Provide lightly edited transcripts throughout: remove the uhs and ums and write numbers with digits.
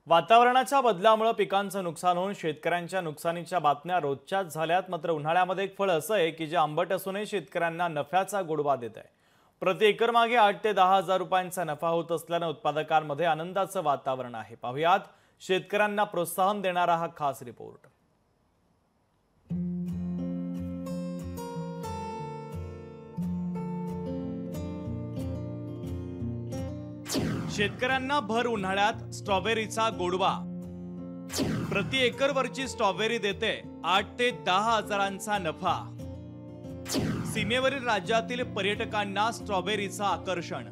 वातावरणाच्या बदलामुळे पिकांचं नुकसान होऊन शेतकऱ्यांच्या नुकसानीच्या बातम्या रोजच्याच झाल्यात। मात्र उन्हाळ्यामध्ये एक फळ असं आहे की जे आंबट असूनही शेतकऱ्यांना नफ्याचा गोडवा देत आहे। प्रति एकर मागे 8 ते 10 हजार रुपयांचा नफा होत असल्याने उत्पादकांमध्ये आनंदाचं वातावरण आहे। पाहुयात शेतकऱ्यांना प्रोत्साहन देणारा हा खास रिपोर्ट। शेतकऱ्यांना भर उन्हाळ्यात स्ट्रॉबेरीचा गोडवा। प्रति एकर वरची स्ट्रॉबेरी देते 8 ते 10 हजारांचा नफा। सीमेवरील राज्यातील पर्यटकांना स्ट्रॉबेरीचं आकर्षण।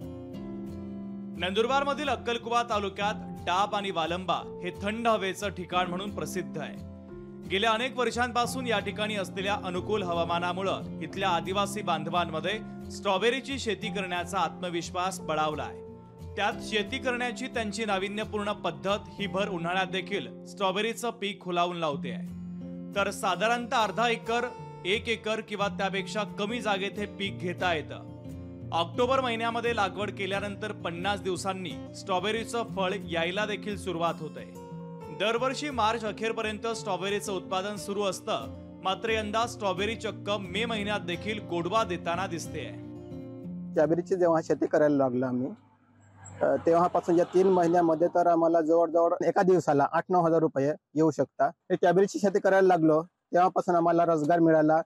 नंदुरबार मधील अक्कलकुवा तालुक्यात डाब आणि वालंबा हे थंड हवेचं ठिकाण म्हणून प्रसिद्ध आहे। गेल्या अनेक वर्षांपासून या ठिकाणी असलेल्या अनुकूल हवामानामुळे इथल्या आदिवासी बांधवांमध्ये स्ट्रॉबेरीची शेती करण्याचा आत्मविश्वास बळावलाय। त्यात शेती करण्याची त्यांची नाविन्यपूर्ण पद्धत ही भर उन्हाळ्यात देखील स्ट्रॉबेरीचं पीक खुलावून लावते आहे। तर साधारणतः अर्धा एकर, 1 एकर किंवा त्यापेक्षा कमी जागेत हे पीक घेता येतं। ऑक्टोबर महिन्यामध्ये लागवड केल्यानंतर 50 दिवसांनी स्ट्रॉबेरीचं फळ यायला देखील सुरुवात होते। दरवर्षी मार्च अखेरपर्यंत स्ट्रॉबेरीचं उत्पादन सुरू असतं। मात्र यंदा स्ट्रॉबेरी चक्क मे महिन्यात देखील गोडवा देताना दिसते। स्ट्रॉबेरीची जेव्हा शेती करायला लागलो आम्ही तेव्हापासून या 3 महिन्यामध्ये तर आम्हाला जवळजवळ एका दिवसाला 8-9 हजार रुपये येऊ शकता। स्ट्रॉबेरीची शेती करायला लागलो तेव्हापासून आम्हाला रोजगार मिळाला।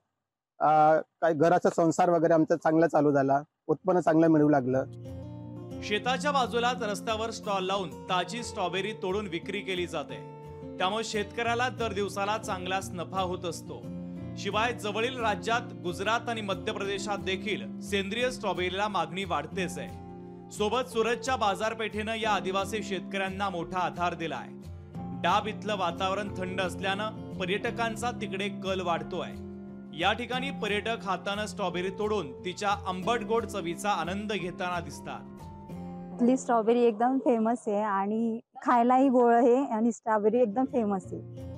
काही घराचा संसार वगैरे आमचा चांगला चालू झाला, उत्पन्न चांगलं मिळू लागलं। शेताच्या बाजूलाच रस्त्यावर स्टॉल लावून ताजी स्ट्रॉबेरी तोडून विक्री केली जाते। त्यामुळे शेतकऱ्याला दर दिवसाला चांगलाच नफा होत असतो। शिवाय जवळील राज्यात गुजरात आणि मध्य प्रदेशात देखील सेंद्रिय स्ट्रॉबेरीला मागणी वाढतेच आहे। सोबत सुरतच्या बाजारपेठेनं या आदिवासी शेतकऱ्यांना मोठा आधार दिलाय। डाब इथलं वातावरण थंड असल्यानं पर्यटकांचा तिकडे कल वाढतोय। या ठिकाणी पर्यटक हाताने स्ट्रॉबेरी तोडून तिच्या आंबट गोड चवीचा आनंद घेताना दिसतात। इथली स्ट्रॉबेरी एकदम फेमस आहे आणि खायलाही गोड आहे आणि स्ट्रॉबेरी एकदम फेमस आहे।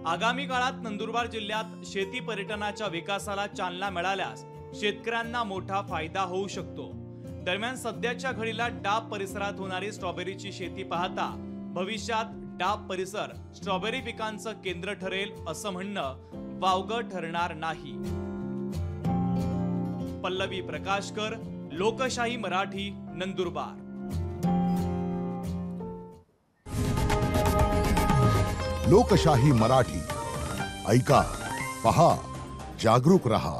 आगामी काळात नंदुरबार जिल्ह्यात शेती पर्यटनाच्या विकासाला चालना मिळाल्यास शेतकऱ्यांना मोठा फायदा होऊ शकतो। दरम्यान सध्याच्या घडीला डाब परिसरात होणारी स्ट्रॉबेरीची शेती पाहता भविष्यात डाब परिसर स्ट्रॉबेरी पिकांचं केंद्र ठरेल असं म्हणणं वावगं ठरणार नाही। पल्लवी प्रकाशकर, लोकशाही मराठी, नंदुरबार। लोकशाही मराठी ऐका, पहा, जागरूक रहा।